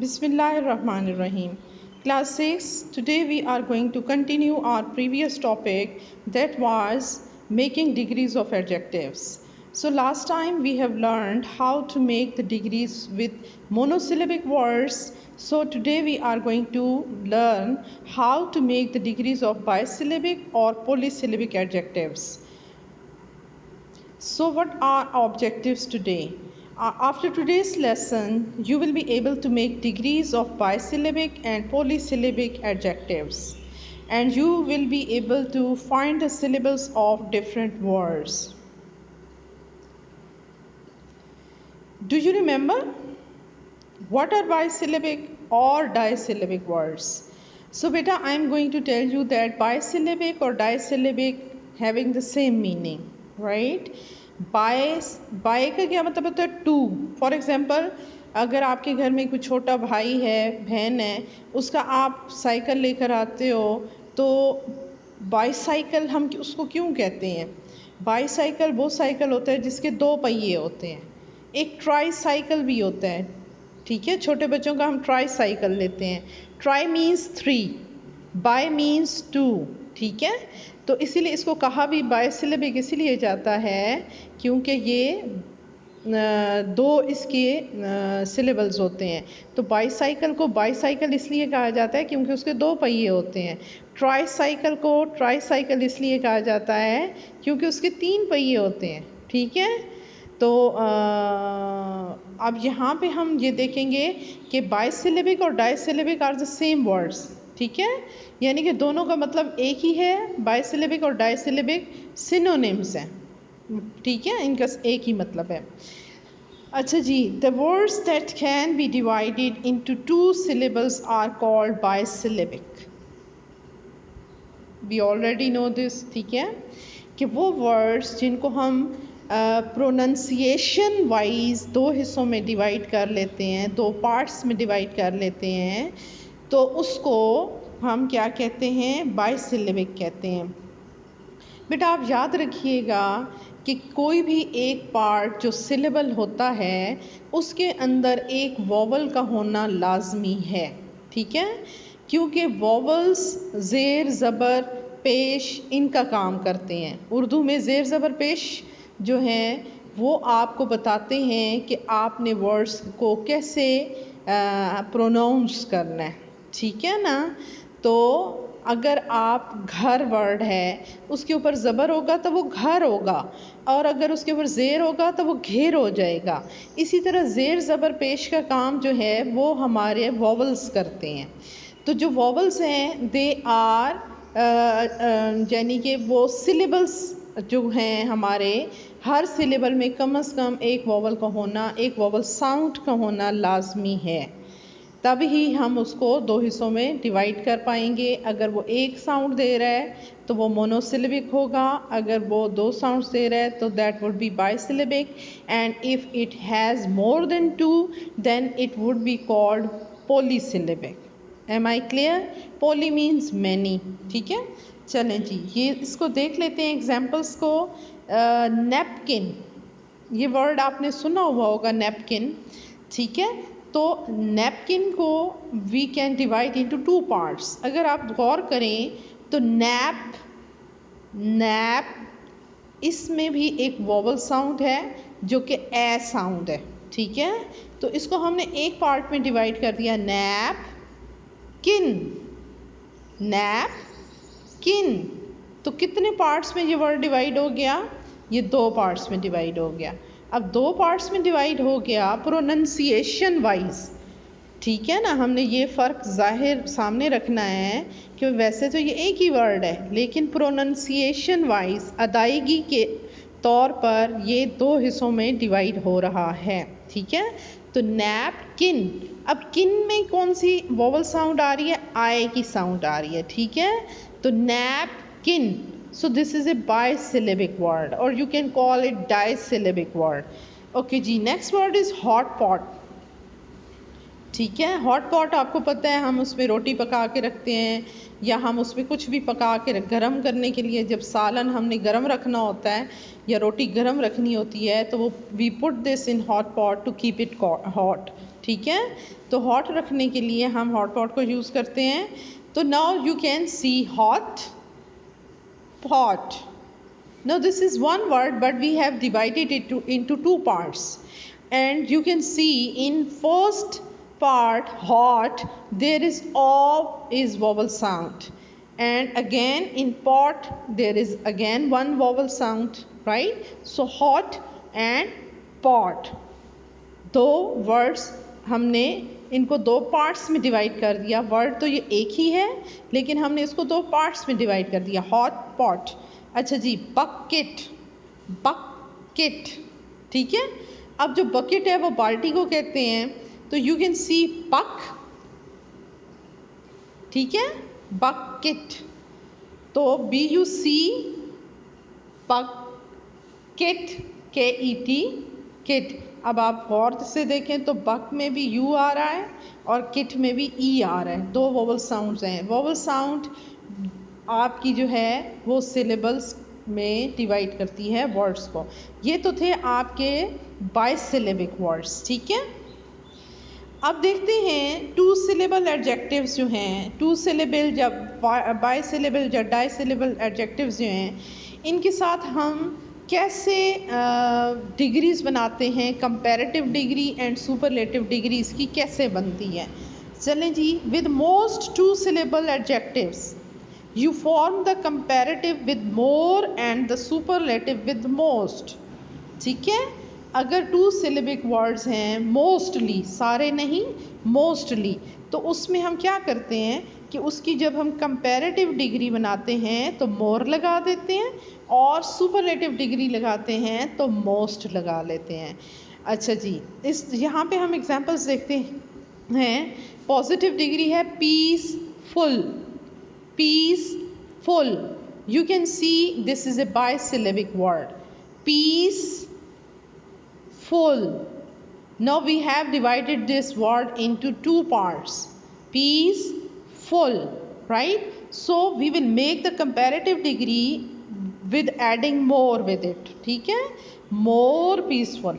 Bismillahirrahmanirrahim. Class 6. Today we are going to continue our previous topic, that was making degrees of adjectives. So last time we have learned how to make the degrees with monosyllabic words. So today we are going to learn how to make the degrees of bisyllabic or polysyllabic adjectives. So what are our objectives today? After today's lesson, you will be able to make degrees of bisyllabic and polysyllabic adjectives, and you will be able to find the syllables of different words. Do you remember what are bisyllabic or disyllabic words? So beta, I am going to tell you that bisyllabic or disyllabic having the same meaning, right? By का क्या मतलब होता है? To. For example, अगर आपके घर में कोई छोटा भाई है, बहन है, उसका आप साइकिल लेकर आते हो, तो बाईसाइकिल हम उसको क्यों कहते हैं? बाईसाइकिल वो साइकिल होता है जिसके दो पहिए होते हैं. एक ट्राई साइकिल भी होता है, ठीक है? छोटे बच्चों का हम ट्राई साइकिल लेते हैं. ट्राई मीन्स 3, बाय मीन्स 2, ठीक है? तो इसीलिए इसको कहा भी बायसिलेबिक इसीलिए जाता है क्योंकि ये दो इसके सिलेबल्स होते हैं. तो बाईसाइकिल को बाईसाइकिल इसलिए कहा जाता है क्योंकि उसके दो पहिए होते हैं. ट्राई साइकिल को ट्राई साइकिल इसलिए कहा जाता है क्योंकि उसके 3 पहिए होते हैं, ठीक है? तो अब यहाँ पे हम ये देखेंगे कि बायसिलेबिक और डायसिलेबिक आर द सेम वर्ड्स, ठीक है? यानी कि दोनों का मतलब एक ही है. बायसिलेबिक और डायसिलेबिक सिनोनिम्स हैं, ठीक है? इनका एक ही मतलब है. अच्छा जी, the words that can be divided into 2 syllables are called bisyllabic. We already know this, ठीक है? कि वो वर्ड्स जिनको हम प्रोनंसिएशन वाइज 2 हिस्सों में डिवाइड कर लेते हैं, 2 पार्ट्स में डिवाइड कर लेते हैं, तो उसको हम क्या कहते हैं? बायसिलेबिक कहते हैं. बेटा आप याद रखिएगा कि कोई भी एक पार्ट जो सिलेबल होता है उसके अंदर एक वोवल का होना लाजमी है, ठीक है? क्योंकि वोवल्स ज़ेर ज़बर पेश इनका काम करते हैं. उर्दू में ज़ेर ज़बर पेश जो हैं वो आपको बताते हैं कि आपने वर्ड्स को कैसे प्रोनाउंस करना है, ठीक है ना? तो अगर आप घर वर्ड है, उसके ऊपर ज़बर होगा तो वो घर होगा, और अगर उसके ऊपर ज़ेर होगा तो वो घेर हो जाएगा. इसी तरह ज़ेर ज़बर पेश का काम जो है वो हमारे वोवल्स करते हैं. तो जो वोवल्स हैं दे आर यानी कि वो सिलेबल्स जो हैं हमारे, हर सिलेबल में कम से कम एक वोवल का होना, एक वोवल साउंड का होना लाजमी है. तभी हम उसको 2 हिस्सों में डिवाइड कर पाएंगे. अगर वो एक साउंड दे रहा है तो वो मोनोसिलेबिक होगा, अगर वो 2 साउंड्स दे रहा है तो that would be bisyllabic, and if it has more than 2 then it would be called polysyllabic. Am I clear? Poly means many, ठीक है? चलें जी, ये इसको देख लेते हैं एग्जाम्पल्स को. नैपकिन, ये वर्ड आपने सुना हुआ होगा, नैपकिन, ठीक है? तो नैपकिन को we can divide into 2 parts. अगर आप गौर करें तो नैप, नैप, इसमें भी एक वोवल साउंड है जो कि ए साउंड है, ठीक है? तो इसको हमने एक पार्ट में डिवाइड कर दिया, नैप किन, नैप किन. तो कितने पार्ट्स में ये वर्ड डिवाइड हो गया? ये 2 पार्ट्स में डिवाइड हो गया. अब 2 पार्ट्स में डिवाइड हो गया प्रोनंसिएशन वाइज, ठीक है ना? हमने ये फ़र्क ज़ाहिर सामने रखना है कि वैसे तो ये एक ही वर्ड है, लेकिन प्रोनंसिएशन वाइज अदायगी के तौर पर ये 2 हिस्सों में डिवाइड हो रहा है, ठीक है? तो नैपकिन, अब किन में कौन सी वोवल साउंड आ रही है? आई की साउंड आ रही है, ठीक है? तो napkin. So this is a bisyllabic word, or you can call it disyllabic word. Okay जी, next word is hot pot. ठीक है? हॉट पॉट आपको पता है हम उसमें रोटी पका के रखते हैं, या हम उसमें कुछ भी पका के गर्म करने के लिए, जब सालन हमने गर्म रखना होता है या रोटी गर्म रखनी होती है तो वो we put this in hot pot to keep it hot, ठीक है। तो हॉट रखने के लिए हम हॉट पॉट को यूज़ करते हैं। तो now you can C hot pot. Now this is one word, but we have divided it into two parts, and you can see in first part hot there is is vowel sound, and again in pot there is again one vowel sound, right? So hot and pot, दो words हमने इनको दो parts में divide कर दिया। Word तो ये एक ही है लेकिन हमने इसको दो पार्ट्स में डिवाइड कर दिया, हॉट पॉट। अच्छा जी, बकेट, बकेट, ठीक है। अब जो बकेट है वो बाल्टी को कहते हैं, तो यू कैन सी बक, ठीक है, बकेट। तो BUC बकेट, KET, किट। अब आप गौर से देखें तो बक में भी U आ रहा है और किट में भी E आ रहा है, दो वोवल साउंड्स हैं। वोवल साउंड आपकी जो है वो सिलेबल्स में डिवाइड करती है वर्ड्स को। ये तो थे आपके बाइसिलेबिक वर्ड्स, ठीक है। अब देखते हैं टू सिलेबल एडजेक्टिव्स जो हैं, टू सिलेबल जब बाइसिलेबल या डाइसिलेबल एडजेक्टिव्स जो हैं, इनके साथ हम कैसे डिग्रीज बनाते हैं, comparative degree and superlative degree इसकी कैसे बनती है। चलें जी, with most two syllable adjectives you form the comparative with more and the superlative with most, ठीक है। अगर टू सिलेबिक वर्ड्स हैं, मोस्टली, सारे नहीं, मोस्टली, तो उसमें हम क्या करते हैं कि उसकी जब हम कंपैरेटिव डिग्री बनाते हैं तो मोर लगा देते हैं और सुपरलेटिव डिग्री लगाते हैं तो मोस्ट लगा लेते हैं। अच्छा जी, इस यहाँ पे हम एग्जांपल्स देखते हैं। पॉजिटिव डिग्री है peaceful, peaceful, you can see this is a bisyllabic word, peaceful. Now we have divided this word into two parts, peaceful, right? So we will make the comparative degree with adding more with it, ठीक है, more peaceful,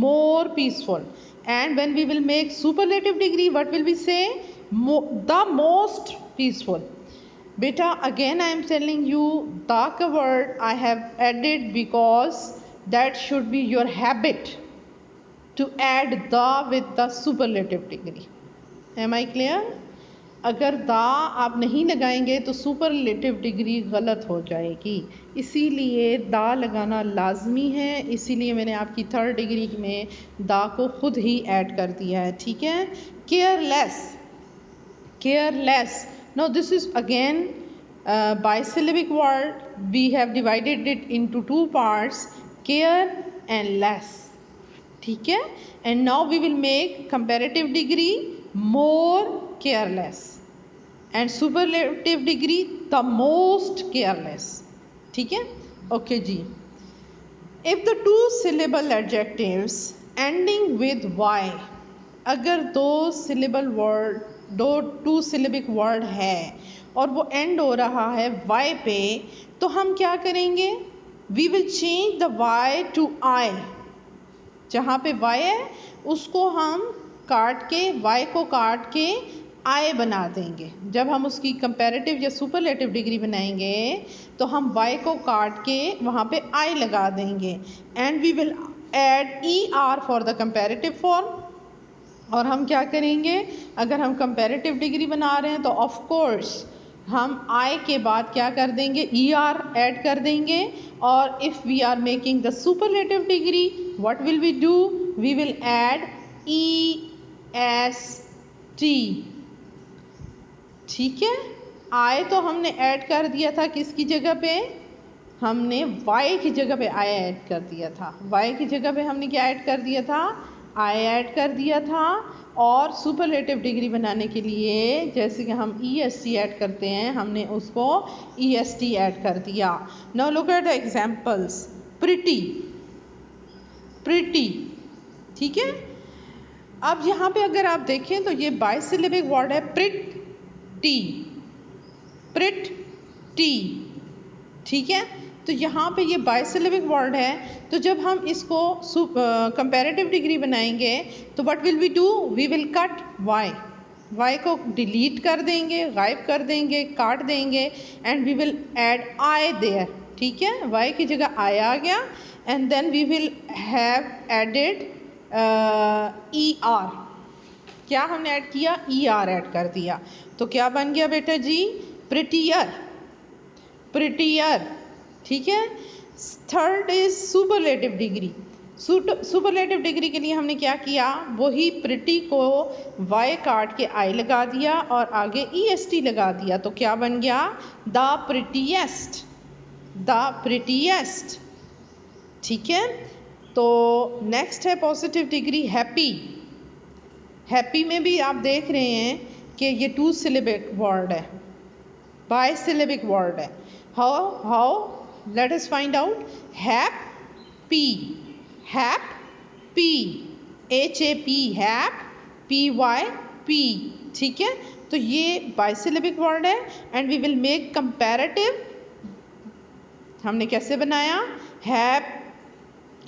more peaceful. And when we will make superlative degree, what will we say? The most peaceful. Beta, again I am telling you the word I have added because that should be your habit to add the with the superlative degree. Am I clear? अगर दा आप नहीं लगाएंगे तो superlative degree गलत हो जाएगी, इसीलिए दा लगाना लाजमी है। इसीलिए मैंने आपकी थर्ड डिग्री में दा को खुद ही ऐड कर दिया है, ठीक है। Careless, careless, now this is again bisyllabic word, we have divided it into two parts, care and less, ठीक है। and now we will make comparative degree more careless and superlative degree the most careless, ठीक है। Okay जी, if the two syllable adjectives ending with y, अगर दो syllable word, दो to syllabic word है और वो एंड हो रहा है y पे, तो हम क्या करेंगे, we will change the y to I, जहाँ पे y है उसको हम काट के, y को काट के I बना देंगे। जब हम उसकी कंपैरेटिव या सुपरलेटिव डिग्री बनाएंगे तो हम y को काट के वहाँ पे I लगा देंगे and we will add ER for the comparative form. और हम क्या करेंगे, अगर हम कंपैरेटिव डिग्री बना रहे हैं तो ऑफ कोर्स हम I के बाद क्या कर देंगे, ER ऐड कर देंगे। और if we are making the superlative degree, what will we do, we will add EST, ठीक है। I तो हमने ऐड कर दिया था किसकी जगह पे, हमने y की जगह पे I ऐड कर दिया था, y की जगह पे हमने क्या ऐड कर दिया था, I ऐड कर दिया था। और सुपरलेटिव डिग्री बनाने के लिए जैसे कि हम EST ऐड करते हैं, हमने उसको EST ऐड कर दिया। Now look at the examples, pretty, pretty, ठीक है। अब यहाँ पे अगर आप देखें तो ये बाइसिलेबिक वर्ड है, प्रिटी, प्रिटी, ठीक है। तो यहाँ पे ये बाइसिलेबिक वर्ड है, तो जब हम इसको कंपैरेटिव डिग्री बनाएंगे तो what will we do, we will cut Y को डिलीट कर देंगे, गायब कर देंगे, काट देंगे, and we will add I there, ठीक है, वाई की जगह आई आ गया, and then we will have added E R, क्या हमने ऐड किया, ई आर ऐड कर दिया, तो क्या बन गया बेटा जी, प्रिटियर, प्रिटियर, ठीक है। Third is superlative degree. Superlative degree के लिए हमने क्या किया, वही प्रिटी को वाई काट के आई लगा दिया और आगे ई एस टी लगा दिया, तो क्या बन गया, द प्रिटीएस्ट, द प्रिटीएस्ट, ठीक है। तो नेक्स्ट है पॉजिटिव डिग्री हैप्पी। हैप्पी में भी आप देख रहे हैं कि ये 2 सिलेबिक वर्ड है, बाइसिलेबिक वर्ड है। How let us find out, happy, happy, HAP, hap, PYP, ठीक है। तो ये बाइसिलेबिक वर्ड है and we will make comparative. हमने कैसे बनाया, हैप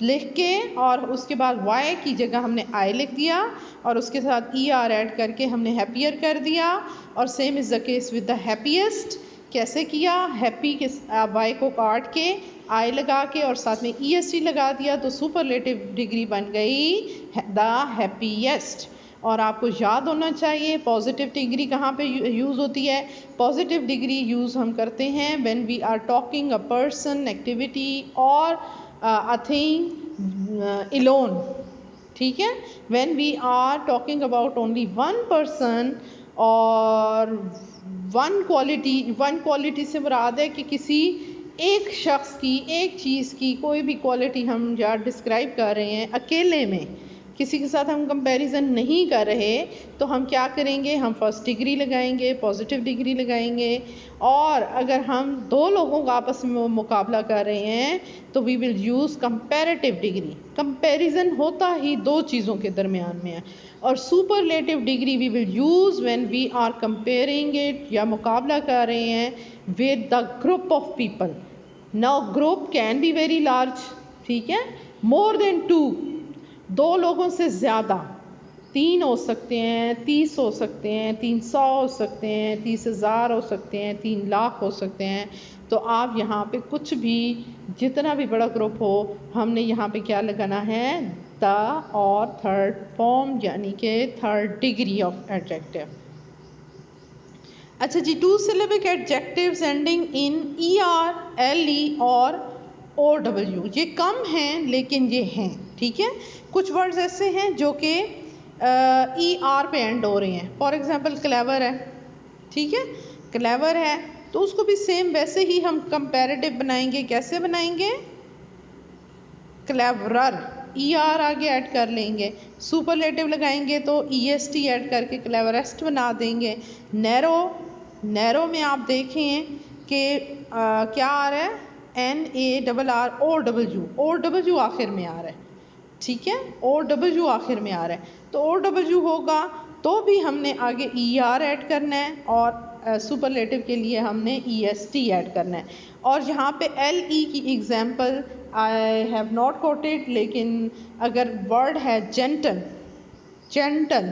लिख के और उसके बाद वाई की जगह हमने आई लिख दिया और उसके साथ ई आर ऐड करके हमने हैप्पियर कर दिया, और same is the case with the happiest. कैसे किया, हैप्पी के वाई को काट के आई लगा के और साथ में ई एस टी लगा दिया, तो सुपरलेटिव डिग्री बन गई द हैप्पीएस्ट। और आपको याद होना चाहिए पॉजिटिव डिग्री कहाँ पे यूज़ होती है, पॉजिटिव डिग्री यूज़ हम करते हैं when we are talking a person, activity और अ थिंग अलोन, ठीक है। When we are talking about only one person और वन क्वालिटी से मुराद है कि किसी एक शख्स की, एक चीज़ की कोई भी क्वालिटी हम या डिस्क्राइब कर रहे हैं अकेले में, किसी के साथ हम कंपैरिजन नहीं कर रहे, तो हम क्या करेंगे, हम फर्स्ट डिग्री लगाएंगे, पॉजिटिव डिग्री लगाएंगे। और अगर हम 2 लोगों का आपस में मुकाबला कर रहे हैं तो we will use comparative degree. Comparison होता ही 2 चीज़ों के दरमियान में है। और superlative degree we will use when we are comparing it, या मुकाबला कर रहे हैं with the group of people. Now group can be very large, ठीक है, मोर देन 2 लोगों से ज़्यादा, 3 हो सकते हैं, 30 हो सकते हैं, 300 हो सकते हैं, 30,000 हो सकते हैं, 3 लाख हो सकते हैं। तो आप यहाँ पे कुछ भी, जितना भी बड़ा ग्रुप हो, हमने यहाँ पे क्या लगाना है, द और थर्ड फॉर्म, यानी कि थर्ड डिग्री ऑफ एडजेक्टिव। अच्छा जी, 2 syllabic adjectives ending in E R, L E और ओ डब्ल्यू, ये कम हैं लेकिन ये हैं, ठीक है। कुछ वर्ड्स ऐसे हैं जो कि ई आर पे एंड हो रहे हैं, फॉर एग्जांपल क्लेवर है, ठीक है, क्लेवर है, तो उसको भी सेम वैसे ही हम कंपैरेटिव बनाएंगे। कैसे बनाएंगे, क्लेवरर, ई आर आगे ऐड कर लेंगे, सुपरलेटिव लगाएंगे तो ई एस टी ऐड करके क्लेवरेस्ट बना देंगे। नैरो, नैरो में आप देखें कि क्या आ रहा है, NARR ओ डब्ल्यू आखिर में आ रहा है, ठीक है, ओ डब्ल्यू आखिर में आ रहा है, तो ओ डब्ल्यू होगा तो भी हमने आगे ई आर ऐड करना है और सुपरलेटिव के लिए हमने ई एस टी ऐड करना है। और यहाँ पे एल ई की example I have not coated, लेकिन अगर वर्ड है जेंटल, जेंटल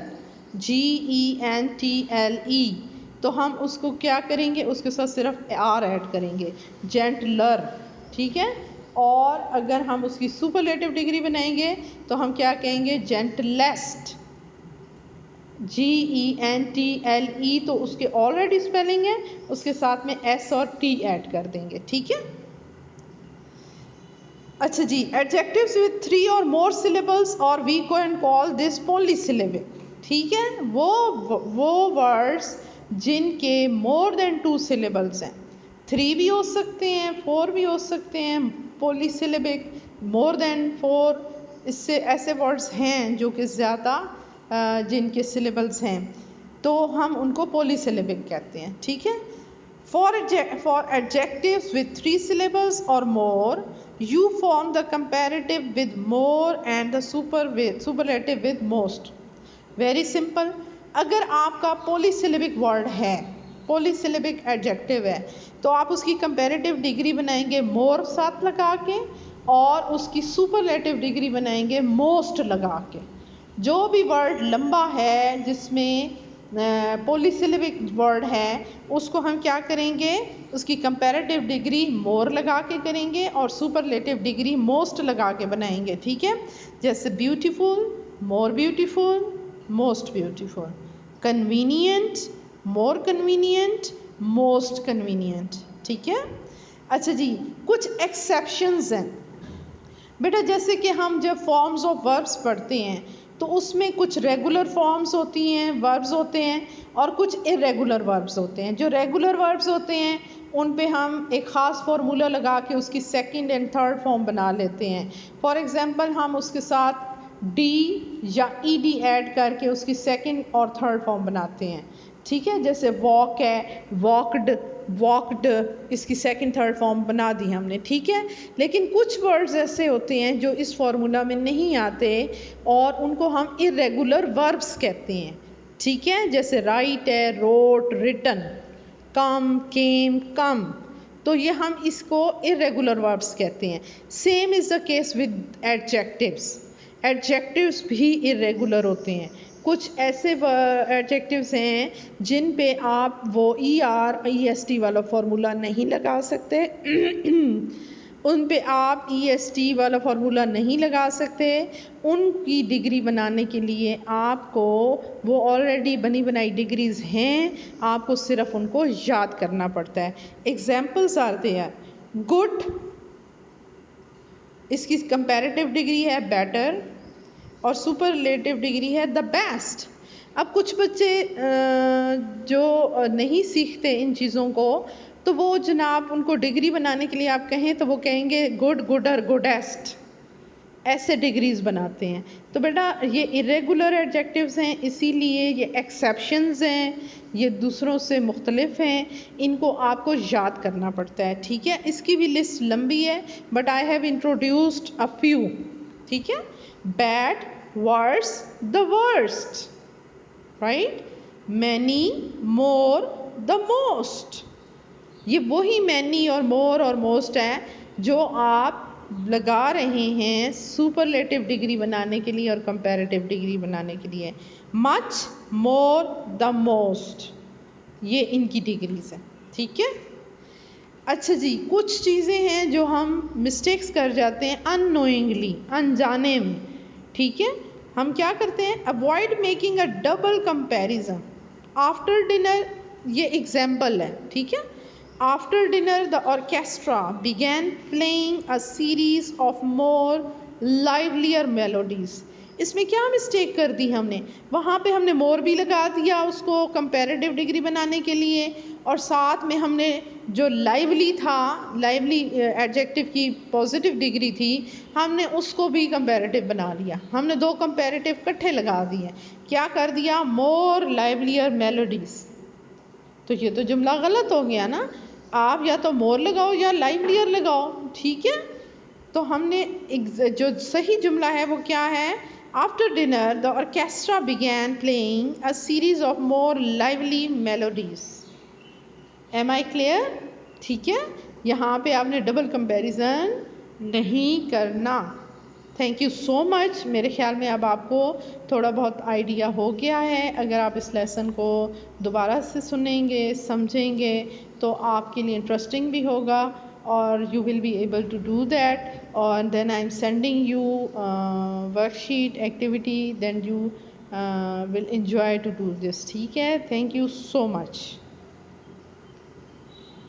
GENTLE, तो हम उसको क्या करेंगे, उसके साथ सिर्फ आर ऐड करेंगे, जेंटलर, ठीक है। और अगर हम उसकी सुपरलेटिव डिग्री बनाएंगे तो हम क्या कहेंगे, जेंटलेस्ट, GENTLE, तो उसके ऑलरेडी स्पेलिंग है, उसके साथ में S और T ऐड कर देंगे, ठीक है। अच्छा जी, एडजेक्टिव्स विद 3 और मोर सिलेबल्स और we can call this polysyllabic, ठीक है। वो वर्ड्स जिनके मोर देन 2 सिलेबल्स हैं, 3 भी हो सकते हैं, 4 भी हो सकते हैं, पॉलीसिलेबिक मोर देन 4, इससे ऐसे वर्ड्स हैं जो कि ज़्यादा जिनके सिलेबल्स हैं, तो हम उनको पॉलीसिलेबिक कहते हैं, ठीक है। For adjectives with 3 syllables or more, you form the comparative with more and the superlative with most. Very simple. अगर आपका polysyllabic word है, पॉलीसिलेबिक एडजेक्टिव है, तो आप उसकी कंपैरेटिव डिग्री बनाएंगे मोर साथ लगा के, और उसकी सुपरलेटिव डिग्री बनाएंगे मोस्ट लगा के। जो भी वर्ड लंबा है जिसमें पॉलीसिलेबिक वर्ड है उसको हम क्या करेंगे, उसकी कंपैरेटिव डिग्री मोर लगा के करेंगे और सुपरलेटिव डिग्री मोस्ट लगा के बनाएंगे। ठीक है, जैसे beautiful, more beautiful, most beautiful. Convenient, more convenient, most convenient. ठीक है। अच्छा जी, कुछ एक्सेप्शंस हैं बेटा, जैसे कि हम जब फॉर्म्स ऑफ वर्ब्स पढ़ते हैं तो उसमें कुछ रेगुलर फॉर्म्स होती हैं, वर्ब्स होते हैं, और कुछ इरेगुलर वर्ब्स होते हैं। जो रेगुलर वर्ब्स होते हैं उन पे हम एक ख़ास फार्मूला लगा के उसकी सेकंड एंड थर्ड फॉर्म बना लेते हैं। फॉर एग्जांपल हम उसके साथ डी या ईडी ऐड करके उसकी सेकंड और थर्ड फॉर्म बनाते हैं। ठीक है, जैसे वॉक है, वॉकड, वॉकड, इसकी सेकंड थर्ड फॉर्म बना दी हमने। ठीक है, लेकिन कुछ वर्ड्स ऐसे होते हैं जो इस फॉर्मूला में नहीं आते और उनको हम इरेगुलर वर्ब्स कहते हैं। ठीक है, जैसे राइट है, रोट, रिटन, कम, केम, कम, तो ये हम इसको इरेगुलर वर्ब्स कहते हैं। Same is the case with adjectives. Adjectives भी इरेगुलर होते हैं। कुछ ऐसे एडजेक्टिव्स हैं जिन पे आप वो ER, EST वाला फॉर्मूला नहीं लगा सकते उन पे आप EST वाला फॉर्मूला नहीं लगा सकते। उनकी डिग्री बनाने के लिए आपको वो ऑलरेडी बनी बनाई डिग्रीज हैं, आपको सिर्फ उनको याद करना पड़ता है। Examples are there. गुड, इसकी कंपैरेटिव डिग्री है बेटर और सुपरलेटिव डिग्री है द बेस्ट। अब कुछ बच्चे जो नहीं सीखते इन चीज़ों को, तो वो जनाब उनको डिग्री बनाने के लिए आप कहें तो वो कहेंगे गुड, गुडर, गुडेस्ट, ऐसे डिग्रीज बनाते हैं। तो बेटा ये इरेगुलर एडजेक्टिव्स हैं, इसीलिए ये एक्सेप्शंस हैं, ये दूसरों से मुख्तलिफ हैं, इनको आपको याद करना पड़ता है। ठीक है, इसकी भी लिस्ट लंबी है but I have introduced a few. ठीक है, bad, worse, the worst, right, many, more, the most. ये वही मैनी और मोर और मोस्ट है जो आप लगा रहे हैं सुपरलेटिव डिग्री बनाने के लिए और कंपैरेटिव डिग्री बनाने के लिए। मच, मोर, द मोस्ट, ये इनकी डिग्रीज हैं। ठीक है। अच्छा जी, कुछ चीज़ें हैं जो हम मिस्टेक्स कर जाते हैं अननोइंगली, अनजाने में। ठीक है, हम क्या करते हैं, avoid making a double comparison after dinner. ये एग्जाम्पल है। ठीक है, after dinner the orchestra began playing a series of more livelier melodies. इसमें क्या मिस्टेक कर दी हमने, वहाँ पे हमने मोर भी लगा दिया उसको कंपैरेटिव डिग्री बनाने के लिए, और साथ में हमने जो लाइवली था, लाइवली एडजेक्टिव की पॉजिटिव डिग्री थी, हमने उसको भी कंपैरेटिव बना लिया। हमने दो कंपैरेटिव इकट्ठे लगा दिए। क्या कर दिया, मोर लाइवलियर मेलोडीज। तो ये तो जुमला गलत हो गया ना, आप या तो मोर लगाओ या लाइवलियर लगाओ। ठीक है, तो हमने जो सही जुमला है वो क्या है, after dinner the orchestra began playing a series of more lively melodies. Am I clear? ठीक है, यहाँ पे आपने डबल कंपैरिजन नहीं करना। Thank you so much. मेरे ख्याल में अब आपको थोड़ा बहुत आइडिया हो गया है। अगर आप इस लेसन को दोबारा से सुनेंगे, समझेंगे, तो आपके लिए इंटरेस्टिंग भी होगा और you will be able to do that, and then I'm sending you worksheet activity, then you will enjoy to do this. ठीक है, thank you so much.